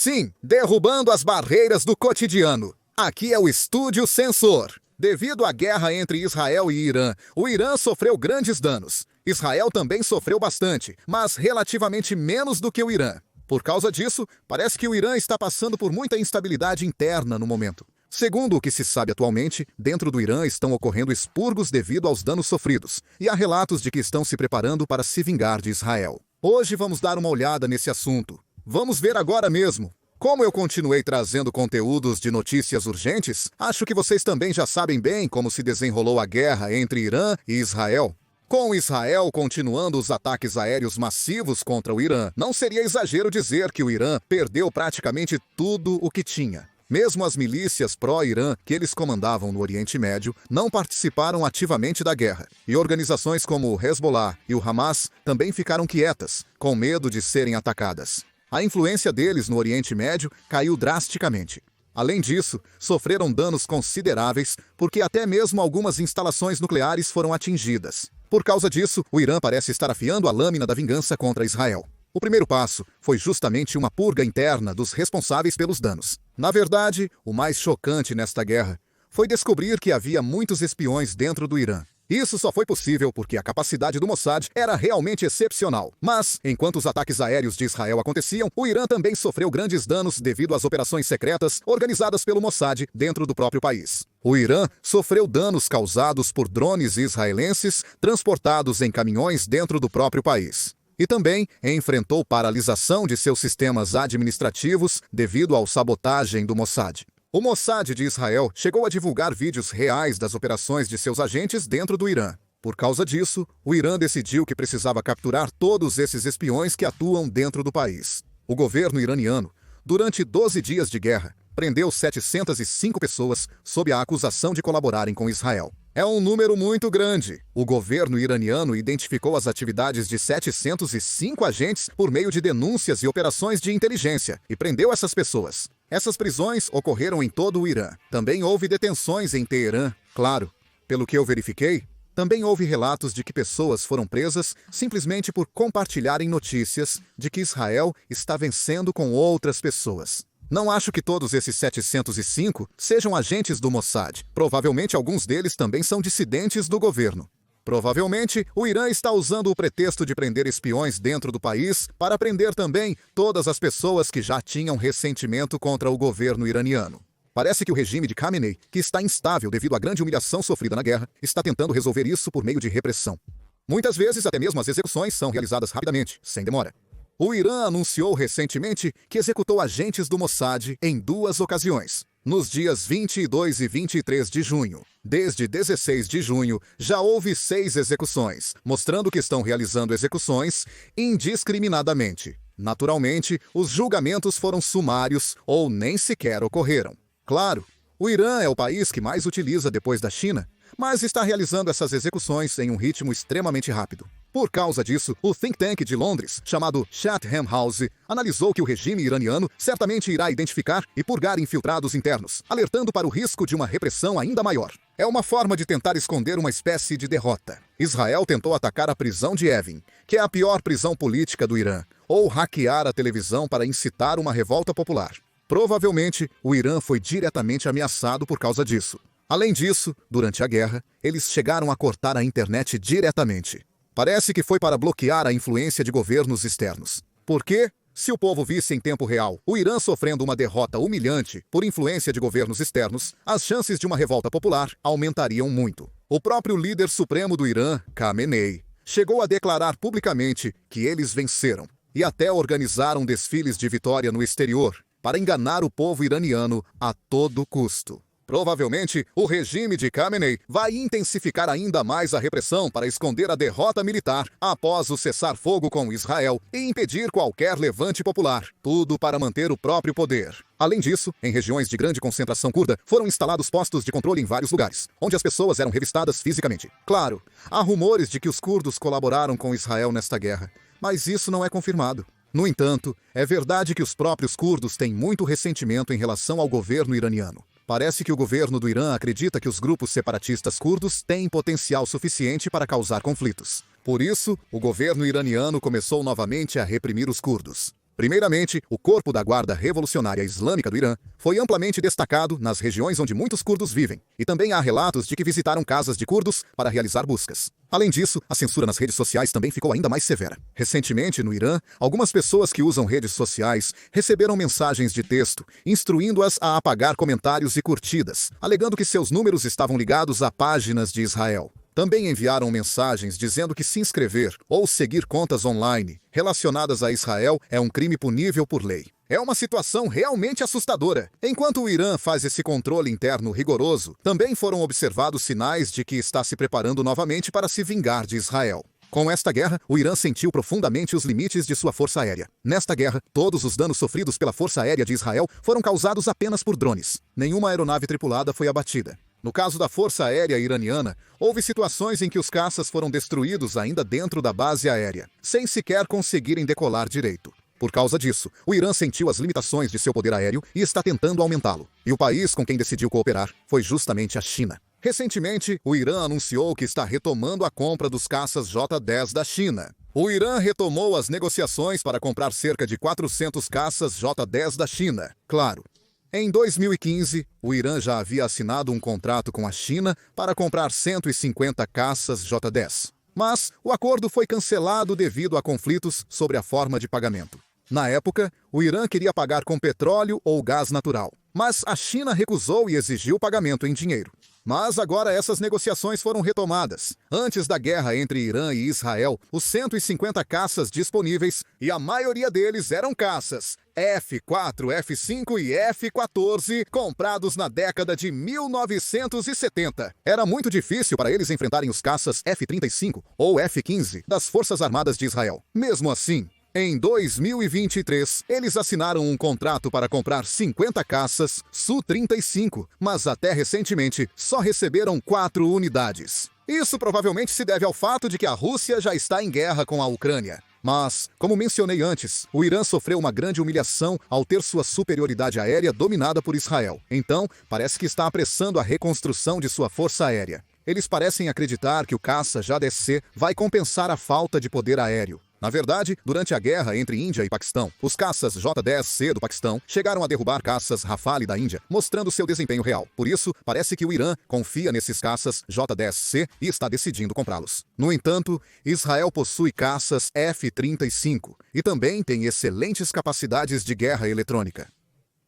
Sim, derrubando as barreiras do cotidiano. Aqui é o Estúdio Sensor. Devido à guerra entre Israel e Irã, o Irã sofreu grandes danos. Israel também sofreu bastante, mas relativamente menos do que o Irã. Por causa disso, parece que o Irã está passando por muita instabilidade interna no momento. Segundo o que se sabe atualmente, dentro do Irã estão ocorrendo expurgos devido aos danos sofridos, e há relatos de que estão se preparando para se vingar de Israel. Hoje vamos dar uma olhada nesse assunto. Vamos ver agora mesmo. Como eu continuei trazendo conteúdos de notícias urgentes, acho que vocês também já sabem bem como se desenrolou a guerra entre Irã e Israel. Com Israel continuando os ataques aéreos massivos contra o Irã, não seria exagero dizer que o Irã perdeu praticamente tudo o que tinha. Mesmo as milícias pró-Irã que eles comandavam no Oriente Médio não participaram ativamente da guerra. E organizações como o Hezbollah e o Hamas também ficaram quietas, com medo de serem atacadas. A influência deles no Oriente Médio caiu drasticamente. Além disso, sofreram danos consideráveis porque até mesmo algumas instalações nucleares foram atingidas. Por causa disso, o Irã parece estar afiando a lâmina da vingança contra Israel. O primeiro passo foi justamente uma purga interna dos responsáveis pelos danos. Na verdade, o mais chocante nesta guerra foi descobrir que havia muitos espiões dentro do Irã. Isso só foi possível porque a capacidade do Mossad era realmente excepcional. Mas, enquanto os ataques aéreos de Israel aconteciam, o Irã também sofreu grandes danos devido às operações secretas organizadas pelo Mossad dentro do próprio país. O Irã sofreu danos causados por drones israelenses transportados em caminhões dentro do próprio país. E também enfrentou paralisação de seus sistemas administrativos devido à sabotagem do Mossad. O Mossad de Israel chegou a divulgar vídeos reais das operações de seus agentes dentro do Irã. Por causa disso, o Irã decidiu que precisava capturar todos esses espiões que atuam dentro do país. O governo iraniano, durante 12 dias de guerra, prendeu 705 pessoas sob a acusação de colaborarem com Israel. É um número muito grande. O governo iraniano identificou as atividades de 705 agentes por meio de denúncias e operações de inteligência e prendeu essas pessoas. Essas prisões ocorreram em todo o Irã. Também houve detenções em Teherã. Claro, pelo que eu verifiquei, também houve relatos de que pessoas foram presas simplesmente por compartilharem notícias de que Israel está vencendo com outras pessoas. Não acho que todos esses 705 sejam agentes do Mossad. Provavelmente alguns deles também são dissidentes do governo. Provavelmente, o Irã está usando o pretexto de prender espiões dentro do país para prender também todas as pessoas que já tinham ressentimento contra o governo iraniano. Parece que o regime de Khamenei, que está instável devido à grande humilhação sofrida na guerra, está tentando resolver isso por meio de repressão. Muitas vezes, até mesmo as execuções são realizadas rapidamente, sem demora. O Irã anunciou recentemente que executou agentes do Mossad em 2 ocasiões, nos dias 22 e 23 de junho. Desde 16 de junho, já houve 6 execuções, mostrando que estão realizando execuções indiscriminadamente. Naturalmente, os julgamentos foram sumários ou nem sequer ocorreram. Claro, o Irã é o país que mais utiliza depois da China, mas está realizando essas execuções em um ritmo extremamente rápido. Por causa disso, o think tank de Londres, chamado Chatham House, analisou que o regime iraniano certamente irá identificar e purgar infiltrados internos, alertando para o risco de uma repressão ainda maior. É uma forma de tentar esconder uma espécie de derrota. Israel tentou atacar a prisão de Evin, que é a pior prisão política do Irã, ou hackear a televisão para incitar uma revolta popular. Provavelmente, o Irã foi diretamente ameaçado por causa disso. Além disso, durante a guerra, eles chegaram a cortar a internet diretamente. Parece que foi para bloquear a influência de governos externos. Por quê? Se o povo visse em tempo real o Irã sofrendo uma derrota humilhante por influência de governos externos, as chances de uma revolta popular aumentariam muito. O próprio líder supremo do Irã, Khamenei, chegou a declarar publicamente que eles venceram e até organizaram desfiles de vitória no exterior para enganar o povo iraniano a todo custo. Provavelmente, o regime de Khamenei vai intensificar ainda mais a repressão para esconder a derrota militar após o cessar-fogo com Israel e impedir qualquer levante popular, tudo para manter o próprio poder. Além disso, em regiões de grande concentração curda, foram instalados postos de controle em vários lugares, onde as pessoas eram revistadas fisicamente. Claro, há rumores de que os curdos colaboraram com Israel nesta guerra, mas isso não é confirmado. No entanto, é verdade que os próprios curdos têm muito ressentimento em relação ao governo iraniano. Parece que o governo do Irã acredita que os grupos separatistas curdos têm potencial suficiente para causar conflitos. Por isso, o governo iraniano começou novamente a reprimir os curdos. Primeiramente, o Corpo da Guarda Revolucionária Islâmica do Irã foi amplamente destacado nas regiões onde muitos curdos vivem, e também há relatos de que visitaram casas de curdos para realizar buscas. Além disso, a censura nas redes sociais também ficou ainda mais severa. Recentemente, no Irã, algumas pessoas que usam redes sociais receberam mensagens de texto, instruindo-as a apagar comentários e curtidas, alegando que seus números estavam ligados a páginas de Israel. Também enviaram mensagens dizendo que se inscrever ou seguir contas online relacionadas a Israel é um crime punível por lei. É uma situação realmente assustadora. Enquanto o Irã faz esse controle interno rigoroso, também foram observados sinais de que está se preparando novamente para se vingar de Israel. Com esta guerra, o Irã sentiu profundamente os limites de sua força aérea. Nesta guerra, todos os danos sofridos pela força aérea de Israel foram causados apenas por drones. Nenhuma aeronave tripulada foi abatida. No caso da Força Aérea Iraniana, houve situações em que os caças foram destruídos ainda dentro da base aérea, sem sequer conseguirem decolar direito. Por causa disso, o Irã sentiu as limitações de seu poder aéreo e está tentando aumentá-lo. E o país com quem decidiu cooperar foi justamente a China. Recentemente, o Irã anunciou que está retomando a compra dos caças J-10 da China. O Irã retomou as negociações para comprar cerca de 400 caças J-10 da China. Claro, em 2015, o Irã já havia assinado um contrato com a China para comprar 150 caças J-10. Mas o acordo foi cancelado devido a conflitos sobre a forma de pagamento. Na época, o Irã queria pagar com petróleo ou gás natural, mas a China recusou e exigiu pagamento em dinheiro. Mas agora essas negociações foram retomadas. Antes da guerra entre Irã e Israel, os 150 caças disponíveis, e a maioria deles eram caças F-4, F-5 e F-14, comprados na década de 1970. Era muito difícil para eles enfrentarem os caças F-35 ou F-15 das Forças Armadas de Israel. Mesmo assim, em 2023, eles assinaram um contrato para comprar 50 caças Su-35, mas até recentemente só receberam 4 unidades. Isso provavelmente se deve ao fato de que a Rússia já está em guerra com a Ucrânia. Mas, como mencionei antes, o Irã sofreu uma grande humilhação ao ter sua superioridade aérea dominada por Israel. Então, parece que está apressando a reconstrução de sua força aérea. Eles parecem acreditar que o caça J-10C vai compensar a falta de poder aéreo. Na verdade, durante a guerra entre Índia e Paquistão, os caças J-10C do Paquistão chegaram a derrubar caças Rafale da Índia, mostrando seu desempenho real. Por isso, parece que o Irã confia nesses caças J-10C e está decidindo comprá-los. No entanto, Israel possui caças F-35 e também tem excelentes capacidades de guerra eletrônica.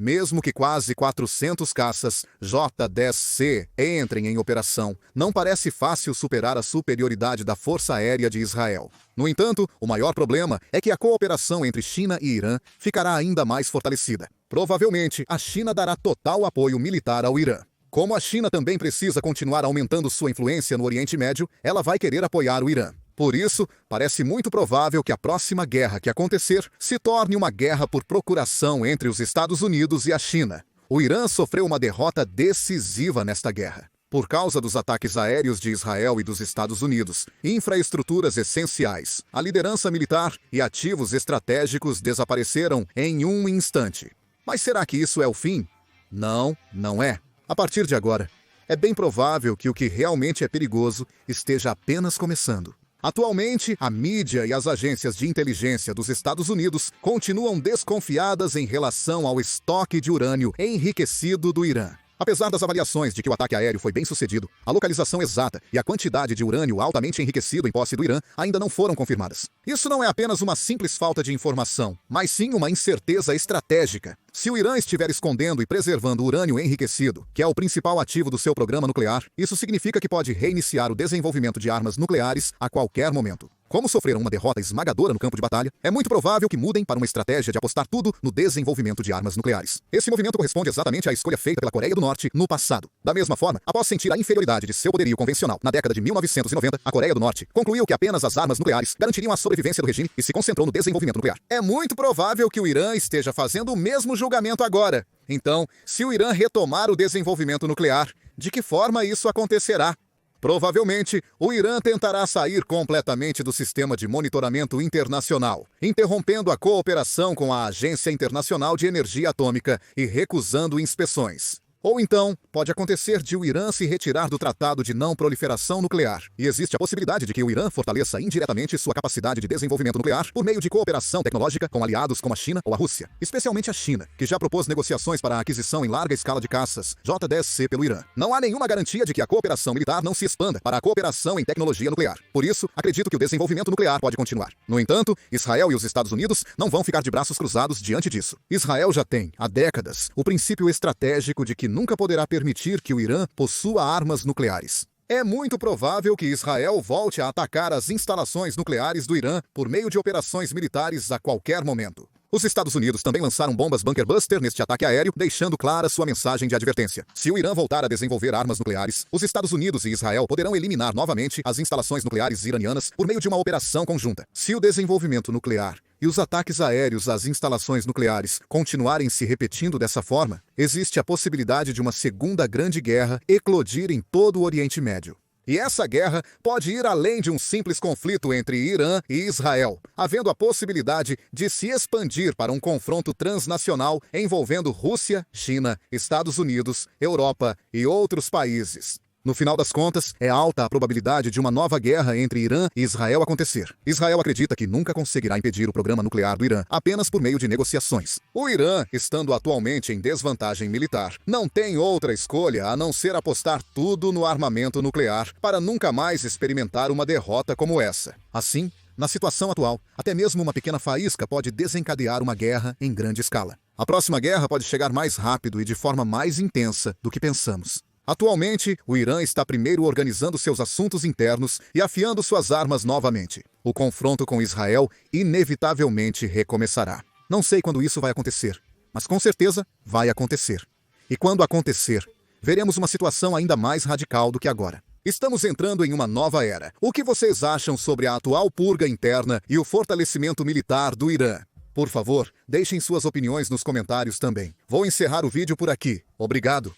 Mesmo que quase 400 caças J-10C entrem em operação, não parece fácil superar a superioridade da Força Aérea de Israel. No entanto, o maior problema é que a cooperação entre China e Irã ficará ainda mais fortalecida. Provavelmente, a China dará total apoio militar ao Irã. Como a China também precisa continuar aumentando sua influência no Oriente Médio, ela vai querer apoiar o Irã. Por isso, parece muito provável que a próxima guerra que acontecer se torne uma guerra por procuração entre os Estados Unidos e a China. O Irã sofreu uma derrota decisiva nesta guerra. Por causa dos ataques aéreos de Israel e dos Estados Unidos, infraestruturas essenciais, a liderança militar e ativos estratégicos desapareceram em um instante. Mas será que isso é o fim? Não, não é. A partir de agora, é bem provável que o que realmente é perigoso esteja apenas começando. Atualmente, a mídia e as agências de inteligência dos Estados Unidos continuam desconfiadas em relação ao estoque de urânio enriquecido do Irã. Apesar das avaliações de que o ataque aéreo foi bem sucedido, a localização exata e a quantidade de urânio altamente enriquecido em posse do Irã ainda não foram confirmadas. Isso não é apenas uma simples falta de informação, mas sim uma incerteza estratégica. Se o Irã estiver escondendo e preservando o urânio enriquecido, que é o principal ativo do seu programa nuclear, isso significa que pode reiniciar o desenvolvimento de armas nucleares a qualquer momento. Como sofreram uma derrota esmagadora no campo de batalha, é muito provável que mudem para uma estratégia de apostar tudo no desenvolvimento de armas nucleares. Esse movimento corresponde exatamente à escolha feita pela Coreia do Norte no passado. Da mesma forma, após sentir a inferioridade de seu poderio convencional na década de 1990, a Coreia do Norte concluiu que apenas as armas nucleares garantiriam a sobrevivência do regime e se concentrou no desenvolvimento nuclear. É muito provável que o Irã esteja fazendo o mesmo julgamento agora. Então, se o Irã retomar o desenvolvimento nuclear, de que forma isso acontecerá? Provavelmente, o Irã tentará sair completamente do sistema de monitoramento internacional, interrompendo a cooperação com a Agência Internacional de Energia Atômica e recusando inspeções. Ou então, pode acontecer de o Irã se retirar do Tratado de Não Proliferação Nuclear. E existe a possibilidade de que o Irã fortaleça indiretamente sua capacidade de desenvolvimento nuclear por meio de cooperação tecnológica com aliados como a China ou a Rússia. Especialmente a China, que já propôs negociações para a aquisição em larga escala de caças J-10C pelo Irã. Não há nenhuma garantia de que a cooperação militar não se expanda para a cooperação em tecnologia nuclear. Por isso, acredito que o desenvolvimento nuclear pode continuar. No entanto, Israel e os Estados Unidos não vão ficar de braços cruzados diante disso. Israel já tem, há décadas, o princípio estratégico de que nunca poderá permitir que o Irã possua armas nucleares. É muito provável que Israel volte a atacar as instalações nucleares do Irã por meio de operações militares a qualquer momento. Os Estados Unidos também lançaram bombas Bunker Buster neste ataque aéreo, deixando clara sua mensagem de advertência. Se o Irã voltar a desenvolver armas nucleares, os Estados Unidos e Israel poderão eliminar novamente as instalações nucleares iranianas por meio de uma operação conjunta. Se o desenvolvimento nuclear e os ataques aéreos às instalações nucleares continuarem se repetindo dessa forma, existe a possibilidade de uma segunda grande guerra eclodir em todo o Oriente Médio. E essa guerra pode ir além de um simples conflito entre Irã e Israel, havendo a possibilidade de se expandir para um confronto transnacional envolvendo Rússia, China, Estados Unidos, Europa e outros países. No final das contas, é alta a probabilidade de uma nova guerra entre Irã e Israel acontecer. Israel acredita que nunca conseguirá impedir o programa nuclear do Irã, apenas por meio de negociações. O Irã, estando atualmente em desvantagem militar, não tem outra escolha a não ser apostar tudo no armamento nuclear para nunca mais experimentar uma derrota como essa. Assim, na situação atual, até mesmo uma pequena faísca pode desencadear uma guerra em grande escala. A próxima guerra pode chegar mais rápido e de forma mais intensa do que pensamos. Atualmente, o Irã está primeiro organizando seus assuntos internos e afiando suas armas novamente. O confronto com Israel inevitavelmente recomeçará. Não sei quando isso vai acontecer, mas com certeza vai acontecer. E quando acontecer, veremos uma situação ainda mais radical do que agora. Estamos entrando em uma nova era. O que vocês acham sobre a atual purga interna e o fortalecimento militar do Irã? Por favor, deixem suas opiniões nos comentários também. Vou encerrar o vídeo por aqui. Obrigado.